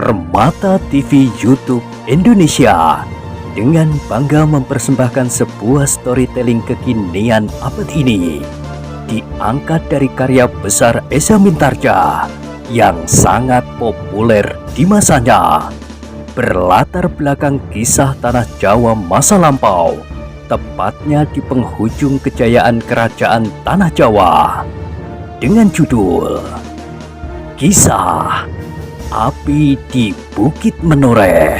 Permata TV YouTube Indonesia dengan bangga mempersembahkan sebuah storytelling kekinian abad ini, diangkat dari karya besar Esa Mintarja yang sangat populer di masanya, berlatar belakang kisah tanah Jawa masa lampau, tepatnya di penghujung kejayaan kerajaan tanah Jawa, dengan judul Kisah Api di Bukit Menoreh.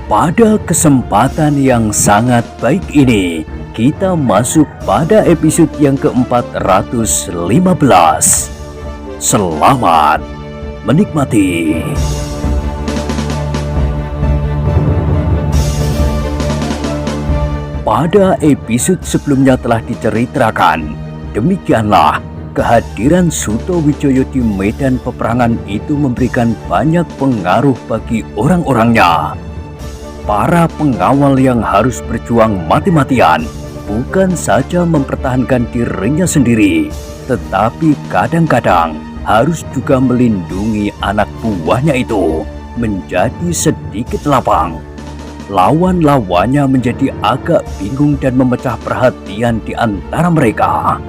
Pada kesempatan yang sangat baik ini, kita masuk pada episode yang ke-415. Selamat menikmati. Pada episode sebelumnya telah diceritakan, demikianlah kehadiran Sutowijoyo di medan peperangan itu memberikan banyak pengaruh bagi orang-orangnya. Para pengawal yang harus berjuang mati-matian bukan saja mempertahankan dirinya sendiri, tetapi kadang-kadang harus juga melindungi anak buahnya itu menjadi sedikit lapang. Lawan-lawannya menjadi agak bingung dan memecah perhatian di antara mereka.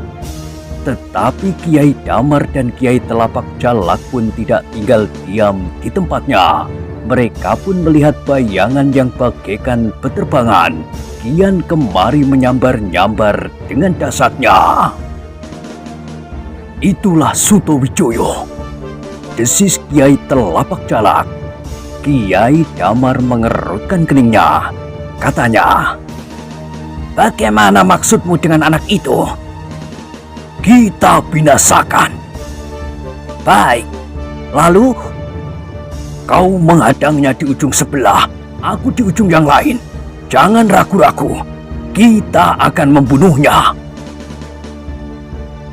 Tetapi Kiai Damar dan Kiai Telapak Jalak pun tidak tinggal diam di tempatnya. Mereka pun melihat bayangan yang bagaikan beterbangan kian kemari menyambar-nyambar dengan dasarnya. Itulah Sutowijoyo, desis Kiai Telapak Jalak. Kiai Damar mengerutkan keningnya. Katanya, "Bagaimana maksudmu dengan anak itu?" "Kita binasakan." "Baik, lalu?" "Kau menghadangnya di ujung sebelah, aku di ujung yang lain. Jangan ragu-ragu, kita akan membunuhnya."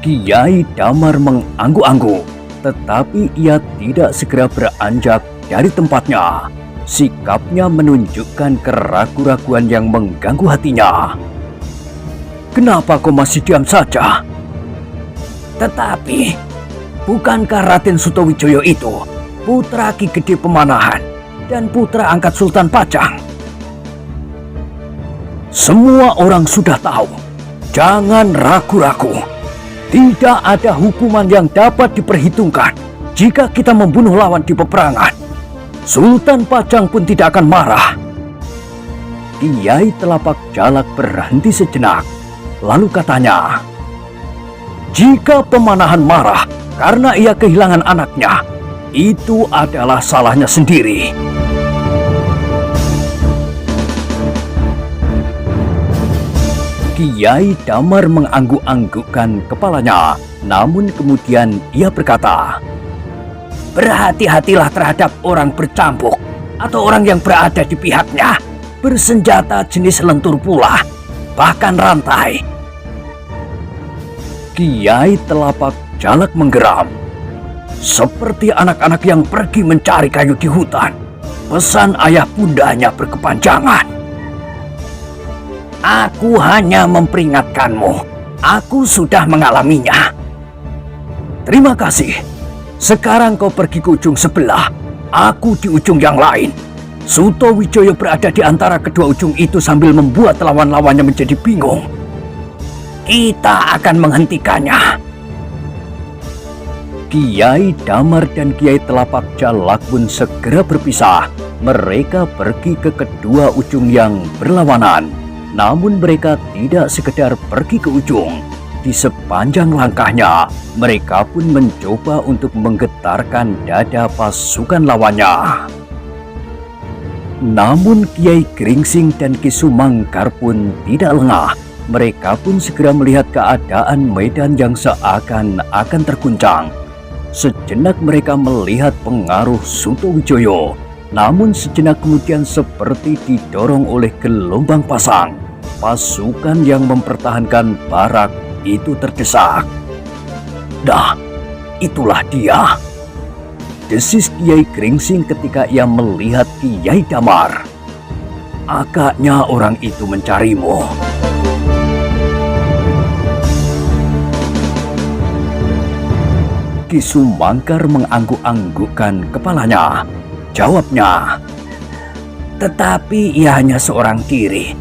Kiai Damar mengangguk-angguk, tetapi ia tidak segera beranjak dari tempatnya. Sikapnya menunjukkan keraguan-raguan yang mengganggu hatinya. "Kenapa kau masih diam saja?" "Tetapi, bukankah Raden Sutowijoyo itu putra Ki Gede Pemanahan dan putra angkat Sultan Pajang?" "Semua orang sudah tahu. Jangan ragu-ragu. Tidak ada hukuman yang dapat diperhitungkan jika kita membunuh lawan di peperangan. Sultan Pajang pun tidak akan marah." Kiai Telapak Jalak berhenti sejenak, lalu katanya, "Jika Pemanahan marah karena ia kehilangan anaknya, itu adalah salahnya sendiri." Kiai Damar mengangguk-anggukkan kepalanya, namun kemudian ia berkata, "Berhati-hatilah terhadap orang bercambuk atau orang yang berada di pihaknya, bersenjata jenis lentur pula, bahkan rantai." Kiai Telapak Jalak menggeram. Seperti anak-anak yang pergi mencari kayu di hutan, pesan ayah bundanya berkepanjangan. "Aku hanya memperingatkanmu. Aku sudah mengalaminya." "Terima kasih. Sekarang kau pergi ke ujung sebelah, aku di ujung yang lain." Sutowijoyo berada di antara kedua ujung itu sambil membuat lawan-lawannya menjadi bingung. "Kita akan menghentikannya." Kiai Damar dan Kiai Telapak Jalak pun segera berpisah. Mereka pergi ke kedua ujung yang berlawanan. Namun mereka tidak sekedar pergi ke ujung. Di sepanjang langkahnya, mereka pun mencoba untuk menggetarkan dada pasukan lawannya. Namun Kiai Gringsing dan Ki Sumangkar pun tidak lengah. Mereka pun segera melihat keadaan medan yang seakan-akan terguncang. Sejenak mereka melihat pengaruh Sutowijoyo, namun sejenak kemudian seperti didorong oleh gelombang pasang, pasukan yang mempertahankan barak itu terdesak. "Dah, itulah dia," desis Kiai Gringsing ketika ia melihat Kiai Damar. "Agaknya orang itu mencarimu." Ki Sumangkar mengangguk-anggukkan kepalanya. Jawabnya, "Tetapi ia hanya seorang diri.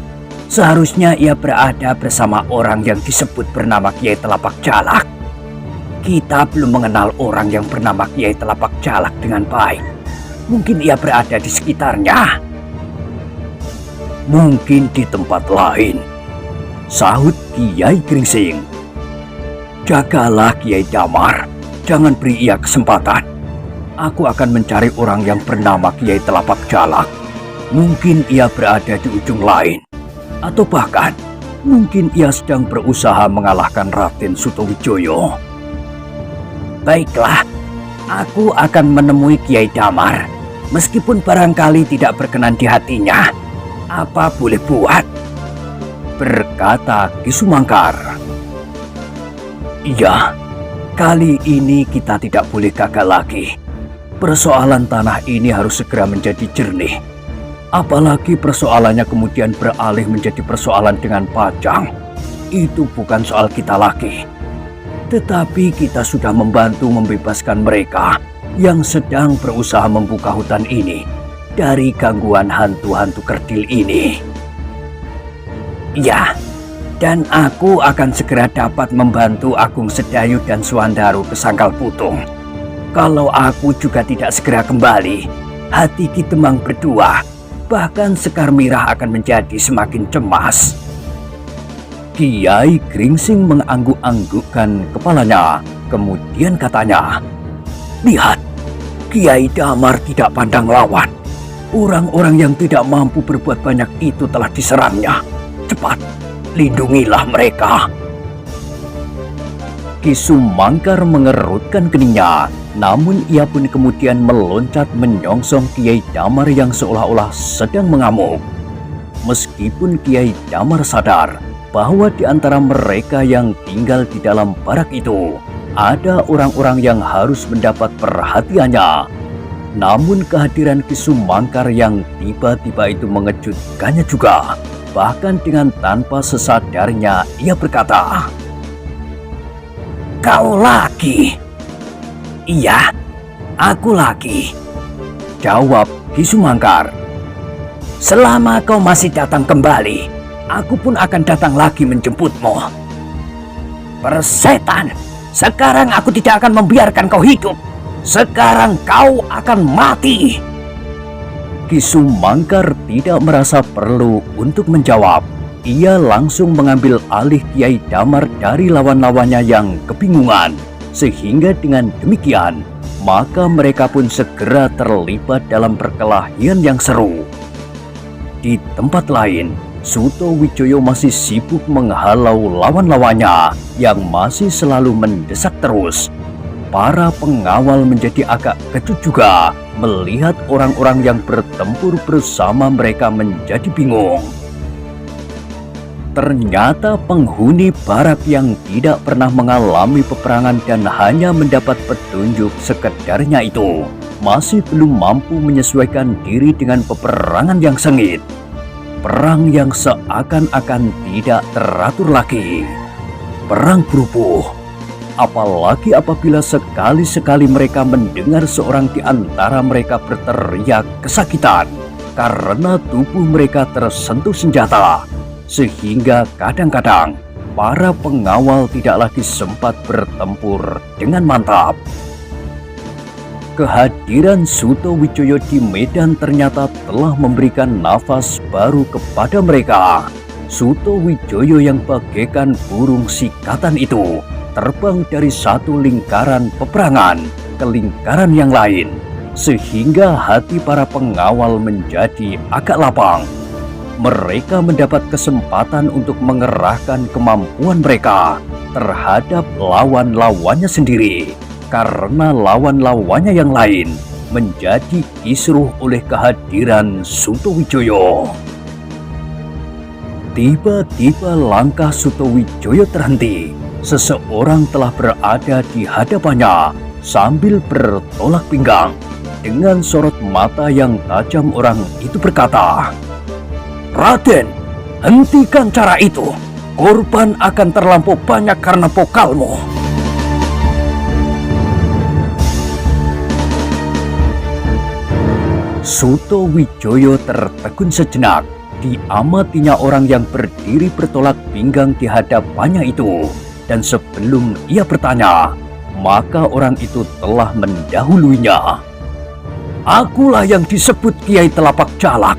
Seharusnya ia berada bersama orang yang disebut bernama Kiai Telapak Jalak. Kita belum mengenal orang yang bernama Kiai Telapak Jalak dengan baik. Mungkin ia berada di sekitarnya." "Mungkin di tempat lain," sahut Kiai Gringsing. "Jagalah Kiai Damar, jangan beri ia kesempatan. Aku akan mencari orang yang bernama Kiai Telapak Jalak. Mungkin ia berada di ujung lain. Atau bahkan, mungkin ia sedang berusaha mengalahkan Raden Sutowijoyo." "Baiklah, aku akan menemui Kiai Damar. Meskipun barangkali tidak berkenan di hatinya, apa boleh buat?" berkata Ki Sumangkar. "Iya, kali ini kita tidak boleh gagal lagi. Persoalan tanah ini harus segera menjadi jernih. Apalagi persoalannya kemudian beralih menjadi persoalan dengan Pajang. Itu bukan soal kita lagi. Tetapi kita sudah membantu membebaskan mereka yang sedang berusaha membuka hutan ini dari gangguan hantu-hantu kerdil ini. Ya, dan aku akan segera dapat membantu Agung Sedayu dan Suwandaru ke Sangkal Putung. Kalau aku juga tidak segera kembali, hati Ki Demang berdua, bahkan Sekar Mirah akan menjadi semakin cemas." Kiai Gringsing mengangguk-anggukkan kepalanya, kemudian katanya, "Lihat, Kiai Damar tidak pandang lawan. Orang-orang yang tidak mampu berbuat banyak itu telah diserangnya. Cepat, lindungilah mereka." Ki Sumangkar mengerutkan keningnya, namun ia pun kemudian meloncat menyongsong Kiai Damar yang seolah-olah sedang mengamuk. Meskipun Kiai Damar sadar bahwa di antara mereka yang tinggal di dalam barak itu ada orang-orang yang harus mendapat perhatiannya, namun kehadiran Ki Sumangkar yang tiba-tiba itu mengejutkannya juga. Bahkan dengan tanpa sesadarnya ia berkata, "Kau lagi?" "Iya, aku lagi," jawab Ki Sumangkar. "Selama kau masih datang kembali, aku pun akan datang lagi menjemputmu." "Persetan, sekarang aku tidak akan membiarkan kau hidup. Sekarang kau akan mati." Ki Sumangkar tidak merasa perlu untuk menjawab. Ia langsung mengambil alih Kiai Damar dari lawan-lawannya yang kebingungan. Sehingga dengan demikian, maka mereka pun segera terlibat dalam perkelahian yang seru. Di tempat lain, Sutowijoyo masih sibuk menghalau lawan-lawannya yang masih selalu mendesak terus. Para pengawal menjadi agak kecut juga melihat orang-orang yang bertempur bersama mereka menjadi bingung. Ternyata penghuni barak yang tidak pernah mengalami peperangan dan hanya mendapat petunjuk sekedarnya itu masih belum mampu menyesuaikan diri dengan peperangan yang sengit. Perang yang seakan-akan tidak teratur lagi. Perang berubuh. Apalagi apabila sekali-sekali mereka mendengar seorang di antara mereka berteriak kesakitan karena tubuh mereka tersentuh senjata. Sehingga kadang-kadang para pengawal tidak lagi sempat bertempur dengan mantap. Kehadiran Sutowijoyo di medan ternyata telah memberikan nafas baru kepada mereka. Sutowijoyo yang bagaikan burung sikatan itu terbang dari satu lingkaran peperangan ke lingkaran yang lain, sehingga hati para pengawal menjadi agak lapang. Mereka mendapat kesempatan untuk mengerahkan kemampuan mereka terhadap lawan-lawannya sendiri, karena lawan-lawannya yang lain menjadi kisruh oleh kehadiran Sutowijoyo. Tiba-tiba langkah Sutowijoyo terhenti. Seseorang telah berada di hadapannya sambil bertolak pinggang. Dengan sorot mata yang tajam, orang itu berkata, "Raden, hentikan cara itu. Korban akan terlampau banyak karena pokalmu." Suto Wijoyo tertegun sejenak diamatinya orang yang berdiri bertolak pinggang di hadapannya itu. Dan sebelum ia bertanya, maka orang itu telah mendahulunya. Akulah yang disebut Kiai Telapak Jalak.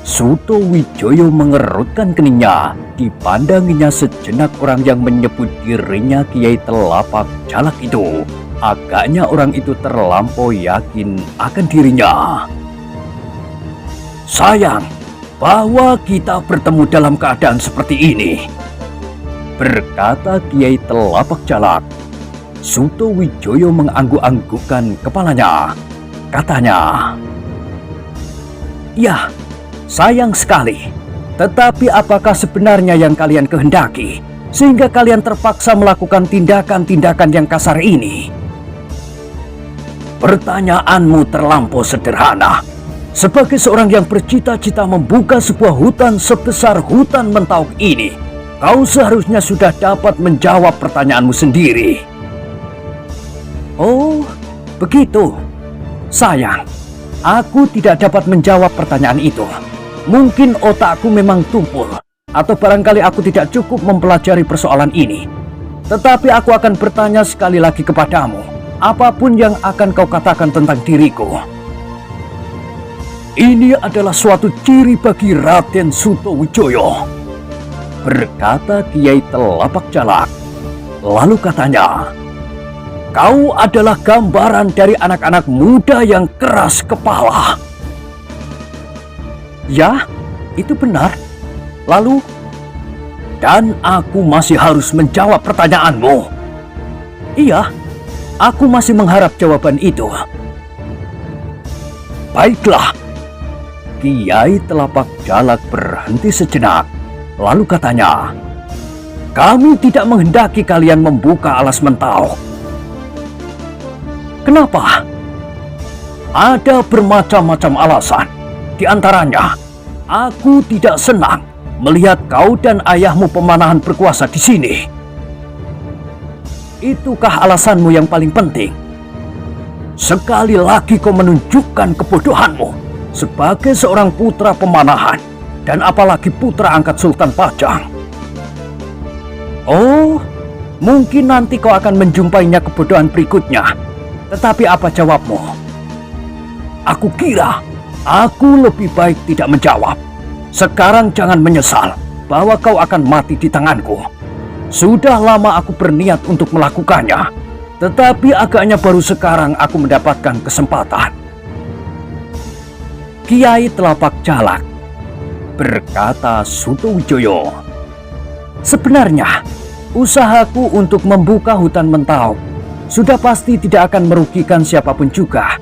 Suto Wijoyo mengerutkan keningnya. Dipandanginya sejenak orang yang menyebut dirinya Kiai Telapak Jalak itu. Agaknya orang itu terlampau yakin akan dirinya. Sayang bahwa kita bertemu dalam keadaan seperti ini, berkata Kiai Telapak Jalak. Suto Wijoyo mengangguk-anggukkan kepalanya. Katanya, "Ya, sayang sekali. Tetapi apakah sebenarnya yang kalian kehendaki, sehingga kalian terpaksa melakukan tindakan-tindakan yang kasar ini?" Pertanyaanmu terlampau sederhana. Sebagai seorang yang bercita-cita membuka sebuah hutan sebesar hutan Mentauk ini, kau seharusnya sudah dapat menjawab pertanyaanmu sendiri. Oh, begitu. Sayang, aku tidak dapat menjawab pertanyaan itu. Mungkin otakku memang tumpul, atau barangkali aku tidak cukup mempelajari persoalan ini. Tetapi aku akan bertanya sekali lagi kepadamu, apapun yang akan kau katakan tentang diriku. Ini adalah suatu ciri bagi Raden Suto Wijoyo, berkata Kiai Telapak Jalak. Lalu katanya, kau adalah gambaran dari anak-anak muda yang keras kepala. Ya, itu benar. Lalu, dan aku masih harus menjawab pertanyaanmu. Iya, aku masih mengharap jawaban itu. Baiklah. Kiai Telapak Jalak berhenti sejenak. Lalu katanya, kami tidak menghendaki kalian membuka alas Mentauk. Kenapa? Ada bermacam-macam alasan. Di antaranya, aku tidak senang melihat kau dan ayahmu pemanahan berkuasa di sini. Itukah alasanmu yang paling penting? Sekali lagi kau menunjukkan kebodohanmu sebagai seorang putra pemanahan, dan apalagi putra angkat Sultan Pajang. Oh, mungkin nanti kau akan menjumpainya kebodohan berikutnya. Tetapi apa jawabmu? Aku kira aku lebih baik tidak menjawab. Sekarang jangan menyesal bahwa kau akan mati di tanganku. Sudah lama aku berniat untuk melakukannya, tetapi agaknya baru sekarang aku mendapatkan kesempatan. Kiai Telapak Jalak, berkata Suto Wijoyo. Sebenarnya, usahaku untuk membuka hutan Mentauk sudah pasti tidak akan merugikan siapapun juga.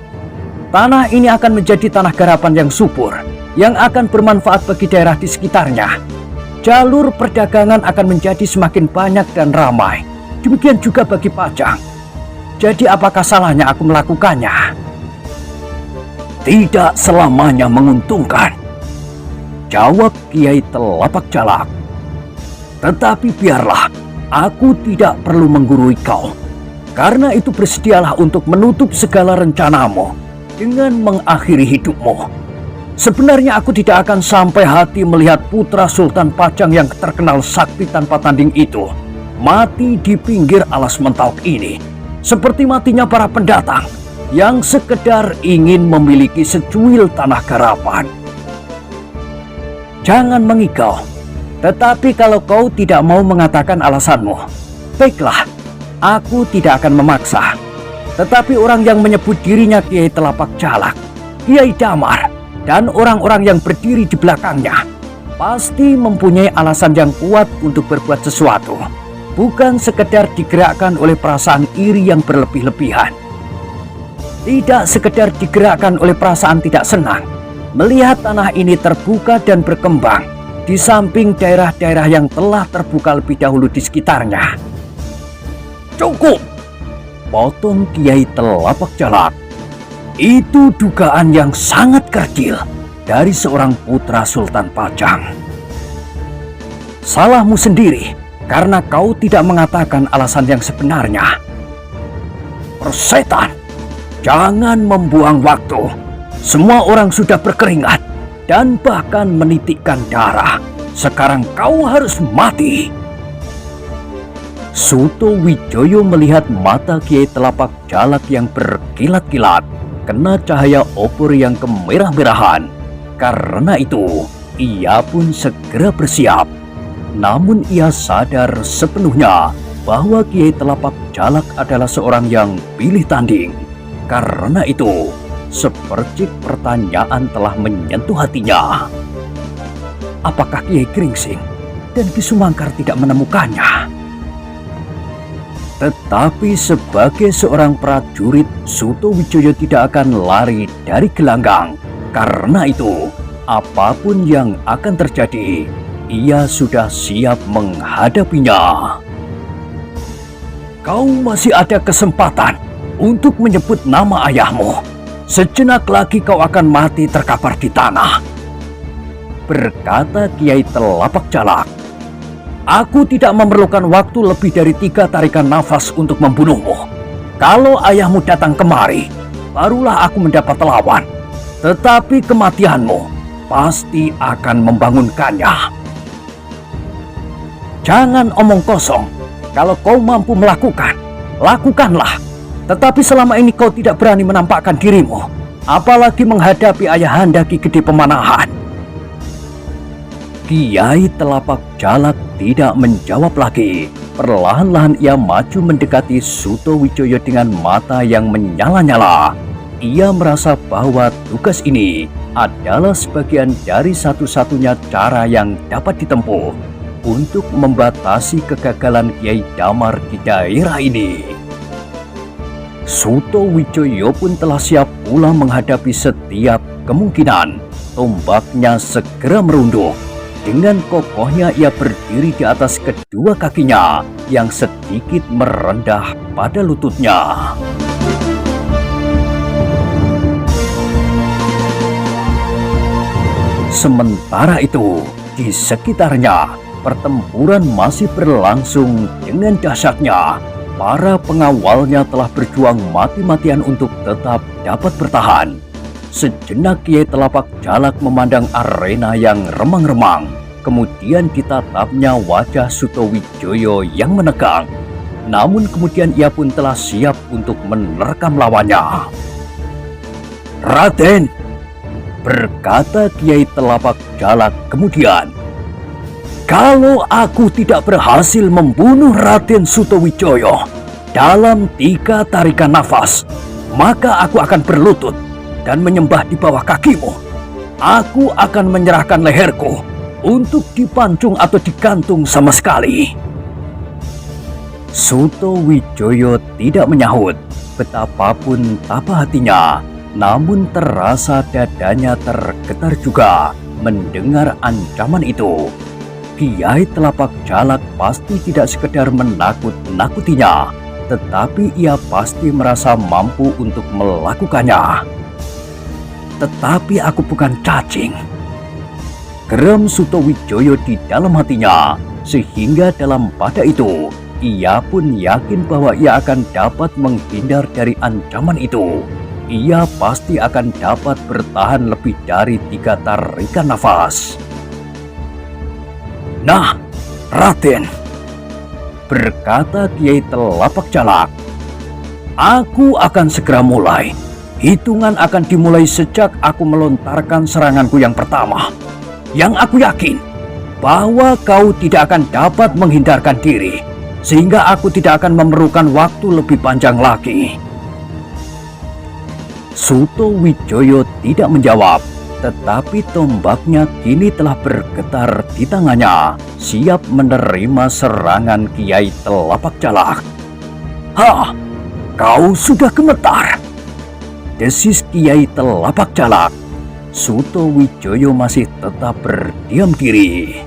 Tanah ini akan menjadi tanah garapan yang subur, yang akan bermanfaat bagi daerah di sekitarnya. Jalur perdagangan akan menjadi semakin banyak dan ramai. Demikian juga bagi Pajang. Jadi apakah salahnya aku melakukannya? Tidak selamanya menguntungkan, jawab Kiai Telapak Jalak. Tetapi biarlah, aku tidak perlu menggurui kau. Karena itu bersedialah untuk menutup segala rencanamu dengan mengakhiri hidupmu. Sebenarnya aku tidak akan sampai hati melihat putra Sultan Pajang yang terkenal sakti tanpa tanding itu mati di pinggir alas Mentauk ini, seperti matinya para pendatang yang sekedar ingin memiliki secuil tanah garapan. Jangan mengigau, tetapi kalau kau tidak mau mengatakan alasanmu, baiklah, aku tidak akan memaksa. Tetapi orang yang menyebut dirinya Kiai Telapak Jalak, Kiai Damar, dan orang-orang yang berdiri di belakangnya pasti mempunyai alasan yang kuat untuk berbuat sesuatu, bukan sekedar digerakkan oleh perasaan iri yang berlebih-lebihan. Tidak sekedar digerakkan oleh perasaan tidak senang melihat tanah ini terbuka dan berkembang di samping daerah-daerah yang telah terbuka lebih dahulu di sekitarnya. Cukup, potong Kiai Telapak Jalak. Itu dugaan yang sangat kerdil dari seorang putra Sultan Pajang. Salahmu sendiri karena kau tidak mengatakan alasan yang sebenarnya. Persetan, Jangan membuang waktu. Semua orang sudah berkeringat dan bahkan menitikkan darah. Sekarang kau harus mati. Suto Wijoyo melihat mata Kiai Telapak Jalak yang berkilat-kilat kena cahaya obor yang kemerah-merahan. Karena itu, ia pun segera bersiap. Namun ia sadar sepenuhnya bahwa Kiai Telapak Jalak adalah seorang yang pilih tanding. Karena itu, sepercik pertanyaan telah menyentuh hatinya. Apakah Kiai Gringsing dan Ki Sumangkar tidak menemukannya? Tetapi sebagai seorang prajurit, Suto Wijoyo tidak akan lari dari gelanggang. Karena itu, apapun yang akan terjadi, ia sudah siap menghadapinya. Kau masih ada kesempatan untuk menyebut nama ayahmu. Sejenak lagi kau akan mati terkapar di tanah, berkata Kiai Telapak Jalak. Aku tidak memerlukan waktu lebih dari 3 tarikan nafas untuk membunuhmu. Kalau ayahmu datang kemari, barulah aku mendapat lawan. Tetapi kematianmu pasti akan membangunkannya. Jangan omong kosong. Kalau kau mampu melakukan, lakukanlah. Tetapi selama ini kau tidak berani menampakkan dirimu, apalagi menghadapi ayahanda Ki Gede Pemanahan. Kiai Telapak Jalak tidak menjawab lagi. Perlahan-lahan ia maju mendekati Suto Wijoyo dengan mata yang menyala-nyala. Ia merasa bahwa tugas ini adalah sebagian dari satu-satunya cara yang dapat ditempuh untuk membatasi kegagalan Kiai Damar di daerah ini. Suto Wijoyo pun telah siap pula menghadapi setiap kemungkinan. Tombaknya segera merunduk. Dengan kokohnya ia berdiri di atas kedua kakinya yang sedikit merendah pada lututnya. Sementara itu, di sekitarnya, pertempuran masih berlangsung dengan dahsyatnya. Para pengawalnya telah berjuang mati-matian untuk tetap dapat bertahan. Sejenak Kiai Telapak Jalak memandang arena yang remang-remang. Kemudian ditatapnya wajah Suto Wijoyo yang menegang. Namun kemudian ia pun telah siap untuk menerkam lawannya. Raden, berkata Kiai Telapak Jalak kemudian, kalau aku tidak berhasil membunuh Raden Suto Wijoyo dalam 3 tarikan nafas, maka aku akan berlutut dan menyembah di bawah kakimu. Aku akan menyerahkan leherku untuk dipancung atau digantung sama sekali. Suto Wijoyo tidak menyahut. Betapapun tabah hatinya, namun terasa dadanya tergetar juga mendengar ancaman itu. Kiai Telapak Jalak pasti tidak sekedar menakut-nakutinya, tetapi ia pasti merasa mampu untuk melakukannya. Tetapi aku bukan cacing, geram Suto Wijoyo di dalam hatinya, sehingga dalam pada itu ia pun yakin bahwa ia akan dapat menghindar dari ancaman itu. Ia pasti akan dapat bertahan lebih dari 3 tarikan nafas. Nah, Raden, berkata Kiai Telapak Jalak, aku akan segera mulai. Hitungan akan dimulai sejak aku melontarkan seranganku yang pertama. Yang aku yakin bahwa kau tidak akan dapat menghindarkan diri, sehingga aku tidak akan memerlukan waktu lebih panjang lagi. Suto Wijoyo tidak menjawab. Tetapi tombaknya kini telah bergetar di tangannya, siap menerima serangan Kiai Telapak Jalak. Hah, kau sudah gemetar, desis Kiai Telapak Jalak. Suto Wijoyo masih tetap berdiam diri.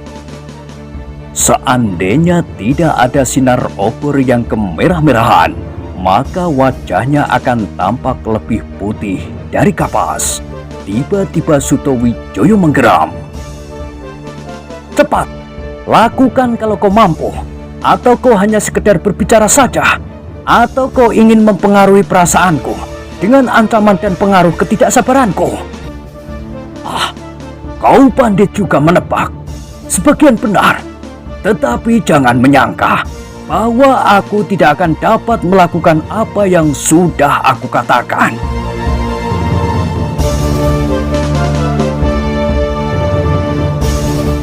Seandainya tidak ada sinar obor yang kemerah-merahan, maka wajahnya akan tampak lebih putih dari kapas. Tiba-tiba Suto Wijoyo menggeram. Cepat, lakukan kalau kau mampu. Atau kau hanya sekedar berbicara saja. Atau kau ingin mempengaruhi perasaanku. dengan ancaman dan pengaruh ketidaksabaranku. Ah, kau pandai juga menebak. Sebagian benar, tetapi jangan menyangka bahwa aku tidak akan dapat melakukan apa yang sudah aku katakan.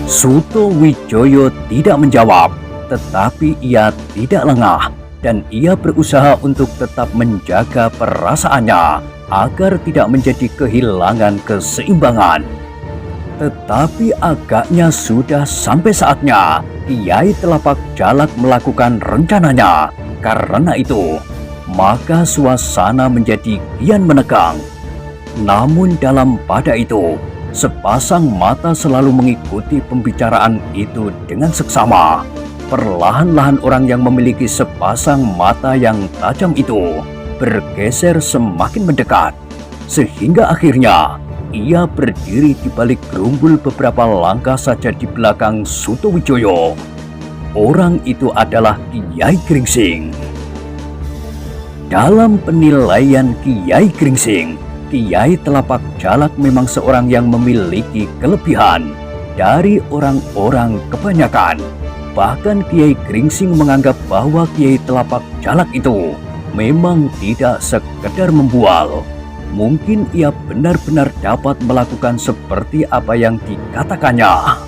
Suto Wijoyo tidak menjawab, tetapi ia tidak lengah dan ia berusaha untuk tetap menjaga perasaannya agar tidak menjadi kehilangan keseimbangan. Tetapi agaknya sudah sampai saatnya Kiai Telapak Jalak melakukan rencananya. Karena itu, maka suasana menjadi kian menegang. Namun dalam pada itu, sepasang mata selalu mengikuti pembicaraan itu dengan seksama. Perlahan-lahan orang yang memiliki sepasang mata yang tajam itu bergeser semakin mendekat, sehingga akhirnya ia berdiri di balik gerumbul beberapa langkah saja di belakang Suto Wijoyo. Orang itu adalah Kiai Gringsing. Dalam penilaian Kiai Gringsing, Kiai Telapak Jalak memang seorang yang memiliki kelebihan dari orang-orang kebanyakan. Bahkan Kiai Gringsing menganggap bahwa Kiai Telapak Jalak itu memang tidak sekedar membual. Mungkin ia benar-benar dapat melakukan seperti apa yang dikatakannya.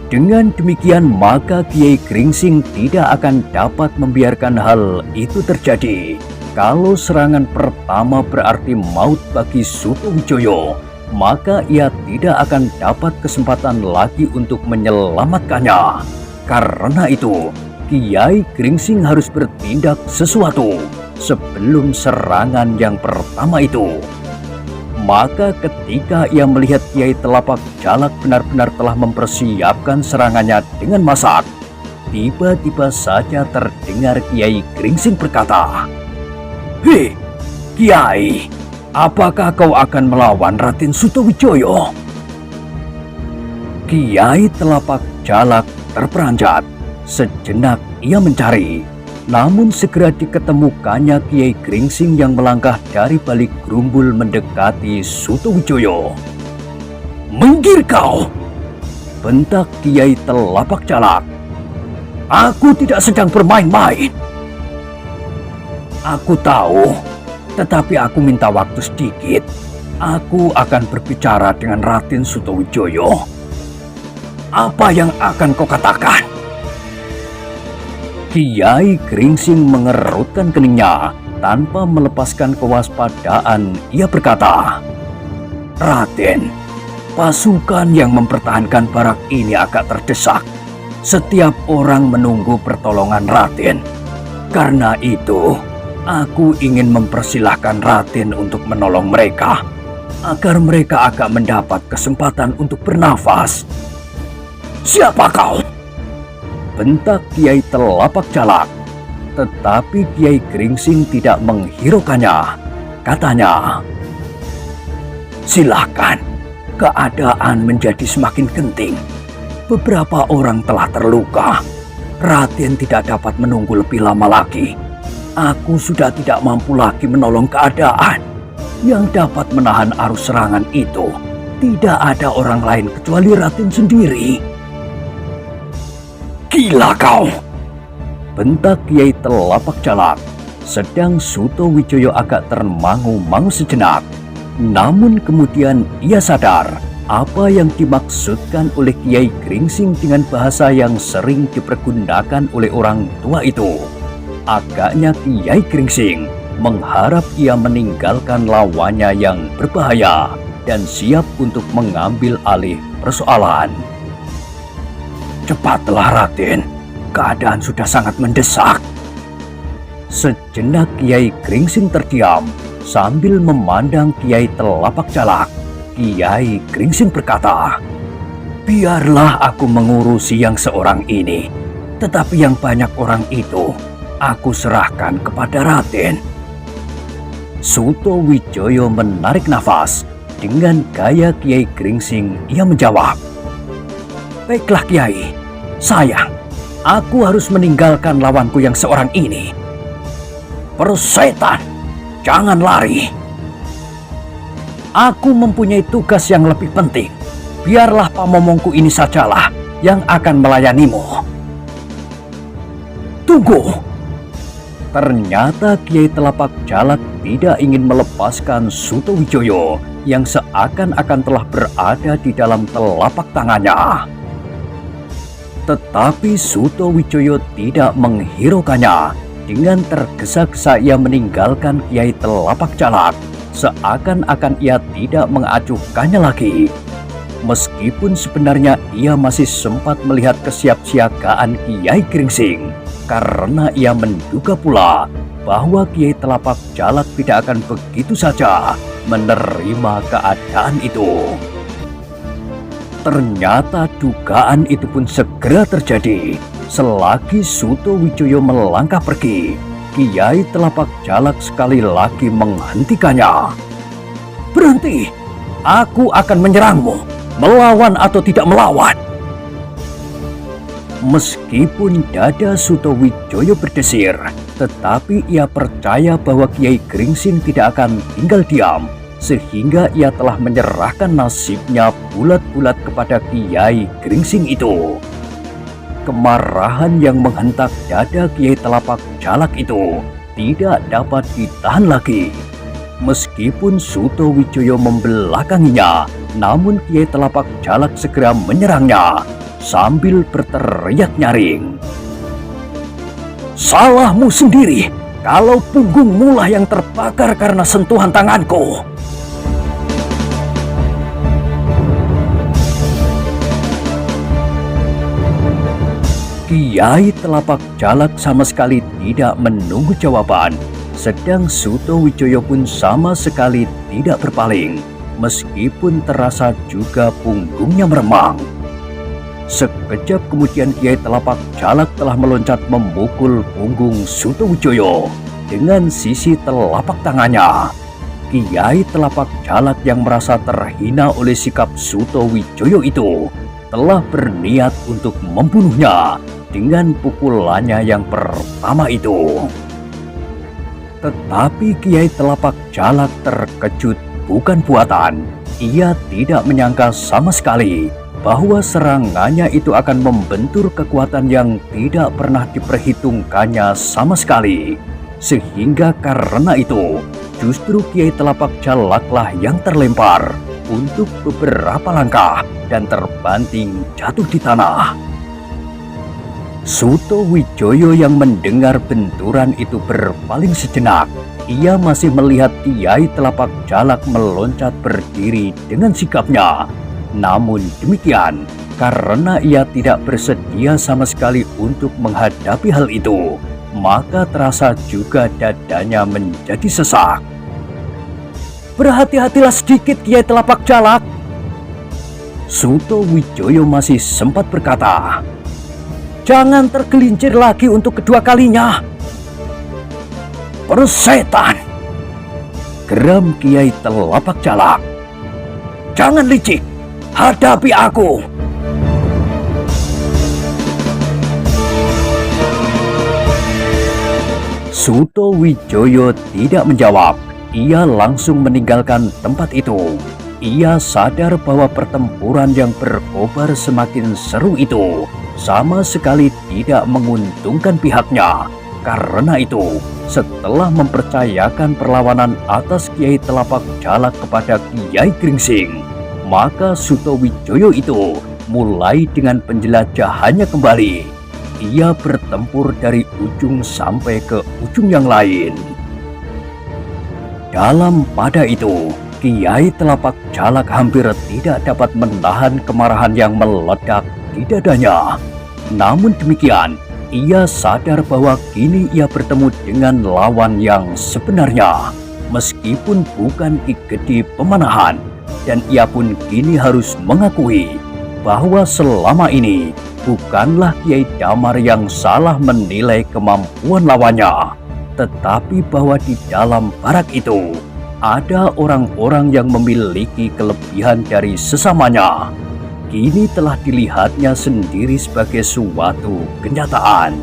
Dengan demikian maka Kiai Gringsing tidak akan dapat membiarkan hal itu terjadi. Kalau serangan pertama berarti maut bagi Suto Wijoyo, maka ia tidak akan dapat kesempatan lagi untuk menyelamatkannya. Karena itu, Kiai Gringsing harus bertindak sesuatu sebelum serangan yang pertama itu. Maka ketika ia melihat Kiai Telapak Jalak benar-benar telah mempersiapkan serangannya dengan masak, tiba-tiba saja terdengar Kiai Gringsing berkata, "Hei, Kiai, apakah kau akan melawan Raden Suto Wijoyo?" Kiai Telapak Jalak terperanjat. Sejenak ia mencari. Namun segera diketemukannya Kiai Gringsing yang melangkah dari balik gerumbul mendekati Suto Wijoyo. "Minggir kau!" bentak Kiai Telapak Jalak. "Aku tidak sedang bermain-main." "Aku tahu, tetapi aku minta waktu sedikit. Aku akan berbicara dengan Raden Suto Wijoyo." "Apa yang akan kau katakan?" Kiai Gringsing mengerutkan keningnya tanpa melepaskan kewaspadaan. Ia berkata, "Raden, pasukan yang mempertahankan barak ini agak terdesak. Setiap orang menunggu pertolongan Raden. Karena itu, aku ingin mempersilahkan Raden untuk menolong mereka, agar mereka agak mendapat kesempatan untuk bernafas." "Siapa kau?" bentak Kiai Telapak Jalak. Tetapi Kiai Gringsing tidak menghiraukannya. Katanya, "Silakan, keadaan menjadi semakin genting. Beberapa orang telah terluka. Raden tidak dapat menunggu lebih lama lagi. Aku sudah tidak mampu lagi menolong keadaan. Yang dapat menahan arus serangan itu tidak ada orang lain kecuali Raden sendiri." "Gila kau!" bentak Kiai Telapak Jalak. Sedang Suto Wijoyo agak termangu-mangu sejenak. Namun kemudian ia sadar apa yang dimaksudkan oleh Kiai Gringsing dengan bahasa yang sering dipergunakan oleh orang tua itu. Agaknya Kiai Gringsing mengharap ia meninggalkan lawannya yang berbahaya dan siap untuk mengambil alih persoalan. "Cepatlah Raden, keadaan sudah sangat mendesak." Sejenak Kiai Gringsing terdiam sambil memandang Kiai Telapak Jalak. Kiai Gringsing berkata, "Biarlah aku mengurusi yang seorang ini, tetapi yang banyak orang itu aku serahkan kepada Raden." Suto Wijoyo menarik nafas. Dengan gaya Kiai Gringsing ia menjawab, "Baiklah Kiai, sayang, aku harus meninggalkan lawanku yang seorang ini." "Persetan, jangan lari. Aku mempunyai tugas yang lebih penting. Biarlah pamomongku ini sajalah yang akan melayanimu. Tunggu. Ternyata Kiai Telapak Jalak tidak ingin melepaskan Sutowijoyo yang seakan-akan telah berada di dalam telapak tangannya. Tetapi Sutowijoyo tidak menghiraukannya. Dengan tergesa-gesa ia meninggalkan Kiai Telapak Jalak, seakan-akan ia tidak mengacuhkannya lagi. Meskipun sebenarnya ia masih sempat melihat kesiapsiagaan Kiai Gringsing, karena ia menduga pula bahwa Kiai Telapak Jalak tidak akan begitu saja menerima keadaan itu. Ternyata dugaan itu pun segera terjadi. Selagi Sutowijoyo melangkah pergi, Kiai Telapak Jalak sekali lagi menghentikannya. Berhenti! Aku akan menyerangmu, melawan atau tidak melawan. Meskipun dada Sutowijoyo berdesir, tetapi ia percaya bahwa Kiai Gringsing tidak akan tinggal diam, sehingga ia telah menyerahkan nasibnya bulat-bulat kepada Kiai Gringsing itu. Kemarahan yang menghentak dada Kiai Telapak Jalak itu tidak dapat ditahan lagi. Meskipun Sutowijoyo membelakanginya, namun Kiai Telapak Jalak segera menyerangnya sambil berteriak nyaring. Salahmu sendiri kalau punggungmu lah yang terbakar karena sentuhan tanganku. Kiai Telapak Jalak sama sekali tidak menunggu jawaban, sedang Sutowijoyo pun sama sekali tidak berpaling, meskipun terasa juga punggungnya meremang. Sekejap kemudian Kiai Telapak Jalak telah meloncat memukul punggung Sutowijoyo dengan sisi telapak tangannya. Kiai Telapak Jalak yang merasa terhina oleh sikap Sutowijoyo itu telah berniat untuk membunuhnya dengan pukulannya yang pertama itu. Tetapi Kiai Telapak Jalak terkejut bukan buatan. Ia tidak menyangka sama sekali bahwa serangannya itu akan membentur kekuatan yang tidak pernah diperhitungkannya sama sekali. Sehingga karena itu, justru Kiai Telapak Jalaklah yang terlempar untuk beberapa langkah dan terbanting jatuh di tanah. Sutowijoyo yang mendengar benturan itu berpaling sejenak. Ia masih melihat Kiai Telapak Jalak meloncat berdiri dengan sikapnya. Namun demikian, karena ia tidak bersedia sama sekali untuk menghadapi hal itu, maka terasa juga dadanya menjadi sesak. Berhati-hatilah sedikit, Kiai Telapak Jalak. Sutowijoyo masih sempat berkata, jangan tergelincir lagi untuk kedua kalinya. Persetan! Geram Kiai Telapak Jalak. Jangan licik, hadapi aku. Sutowijoyo tidak menjawab. Ia langsung meninggalkan tempat itu. Ia sadar bahwa pertempuran yang berkobar semakin seru itu sama sekali tidak menguntungkan pihaknya. Karena itu, setelah mempercayakan perlawanan atas Kiai Telapak Jalak kepada Kiai Gringsing, maka Sutowijoyo itu mulai dengan penjelajahannya kembali. Ia bertempur dari ujung sampai ke ujung yang lain. Dalam pada itu, Kiai Telapak Jalak hampir tidak dapat menahan kemarahan yang meledak di dadanya. Namun demikian, ia sadar bahwa kini ia bertemu dengan lawan yang sebenarnya, meskipun bukan Ki Gede Pemanahan, dan ia pun kini harus mengakui bahwa selama ini bukanlah Kiai Damar yang salah menilai kemampuan lawannya, tetapi bahwa di dalam barak itu ada orang-orang yang memiliki kelebihan dari sesamanya. Kini telah dilihatnya sendiri sebagai suatu kenyataan.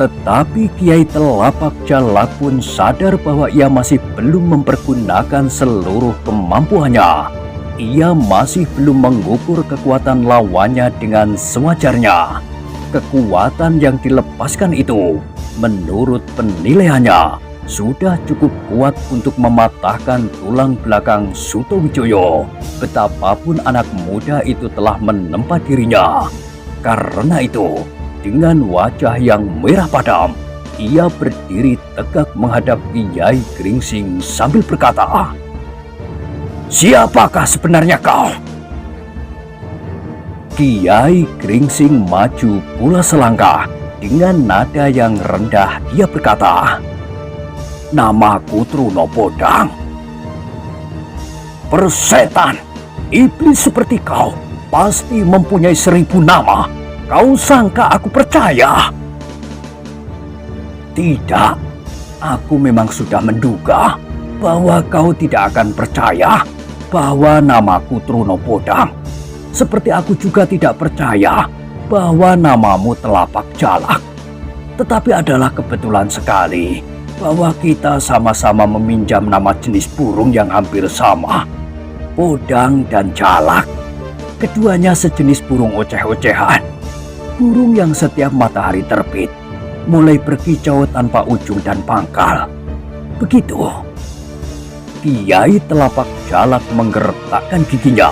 Tetapi Kiai Telapak Jalak pun sadar bahwa ia masih belum mempergunakan seluruh kemampuannya. Ia masih belum mengukur kekuatan lawannya dengan sewajarnya. Kekuatan yang dilepaskan itu, menurut penilaiannya, sudah cukup kuat untuk mematahkan tulang belakang Sutowijoyo, betapapun anak muda itu telah menempa dirinya. Karena itu, dengan wajah yang merah padam, ia berdiri tegak menghadap Kiai Gringsing sambil berkata, "Siapakah sebenarnya kau?" Kiai Gringsing maju pula selangkah. Dengan nada yang rendah dia berkata, "Namaku Truno Podang." "Persetan, iblis seperti kau pasti mempunyai 1000 nama. Kau sangka aku percaya?" "Tidak, aku memang sudah menduga bahwa kau tidak akan percaya bahwa namaku Truno Podang. Seperti aku juga tidak percaya bahwa namamu Telapak Jalak. Tetapi adalah kebetulan sekali bahwa kita sama-sama meminjam nama jenis burung yang hampir sama, Podang dan Jalak. Keduanya sejenis burung oceh-ocehan, burung yang setiap matahari terbit mulai berkicau tanpa ujung dan pangkal. Begitu." Kiai Telapak Jalak menggertakkan giginya.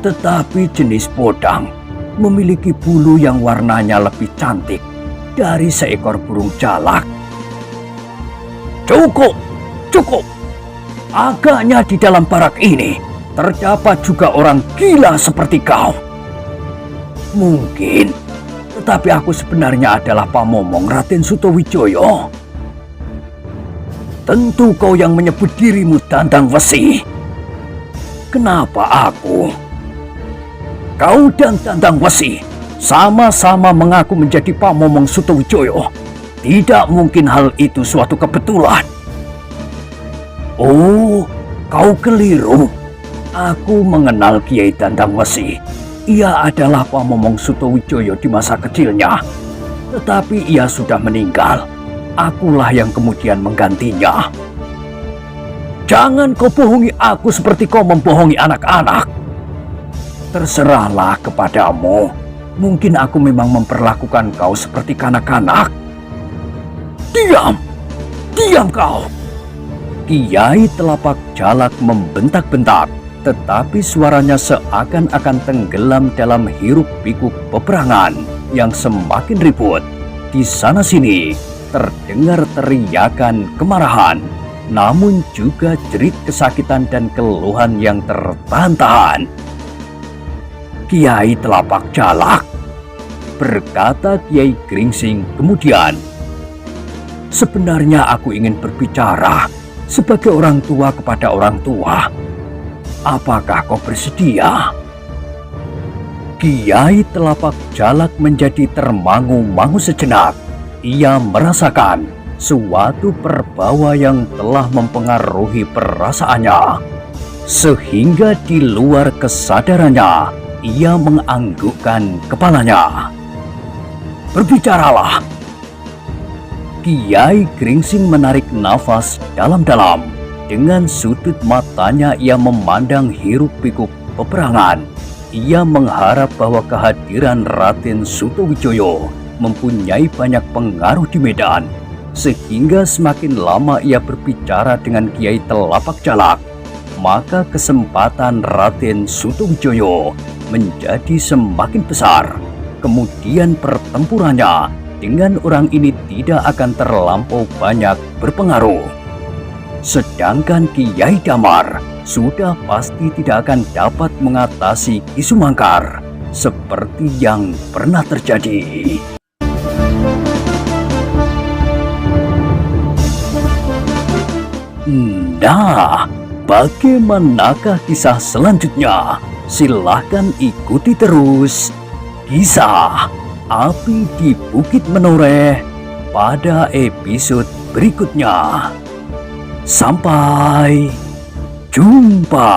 "Tetapi jenis podang memiliki bulu yang warnanya lebih cantik dari seekor burung jalak." "Cukup, cukup. Agaknya di dalam barak ini terdapat juga orang gila seperti kau." "Mungkin, tetapi aku sebenarnya adalah pamomong Raden Sutowijoyo." "Tentu kau yang menyebut dirimu Dandang Wesi. Kenapa aku?" "Kau dan Dandang Wesi sama-sama mengaku menjadi pamomong Sutowijoyo. Tidak mungkin hal itu suatu kebetulan." "Oh, kau keliru. Aku mengenal Kiai Dandang Wesi. Ia adalah pamomong Sutowijoyo di masa kecilnya. Tetapi ia sudah meninggal. Akulah yang kemudian menggantinya." "Jangan kau bohongi aku seperti kau membohongi anak-anak." "Terserahlah kepadamu. Mungkin aku memang memperlakukan kau seperti kanak-kanak." "Diam! Diam kau!" Kiai Telapak Jalak membentak-bentak, tetapi suaranya seakan-akan tenggelam dalam hiruk-pikuk peperangan yang semakin ribut. Di sana-sini terdengar teriakan kemarahan, namun juga jerit kesakitan dan keluhan yang tertahan-tahan. "Kiai Telapak Jalak," berkata Kiai Gringsing kemudian, "sebenarnya aku ingin berbicara sebagai orang tua kepada orang tua. Apakah kau bersedia?" Kiai Telapak Jalak menjadi termangu-mangu sejenak. Ia merasakan suatu perbawa yang telah mempengaruhi perasaannya, sehingga di luar kesadarannya ia menganggukkan kepalanya. "Berbicaralah." Kiai Gringsing menarik nafas dalam-dalam. Dengan sudut matanya ia memandang hiruk-pikuk peperangan. Ia mengharap bahwa kehadiran Raden Sutowijoyo mempunyai banyak pengaruh di medan, sehingga semakin lama ia berbicara dengan Kiai Telapak Jalak, maka kesempatan Raden Sutowijoyo menjadi semakin besar. Kemudian pertempurannya dengan orang ini tidak akan terlampau banyak berpengaruh. Sedangkan Kiai Damar sudah pasti tidak akan dapat mengatasi Ki Sumangkar seperti yang pernah terjadi. Nah, bagaimanakah kisah selanjutnya? Silahkan ikuti terus kisah Api di Bukit Menoreh pada episode berikutnya. Sampai jumpa.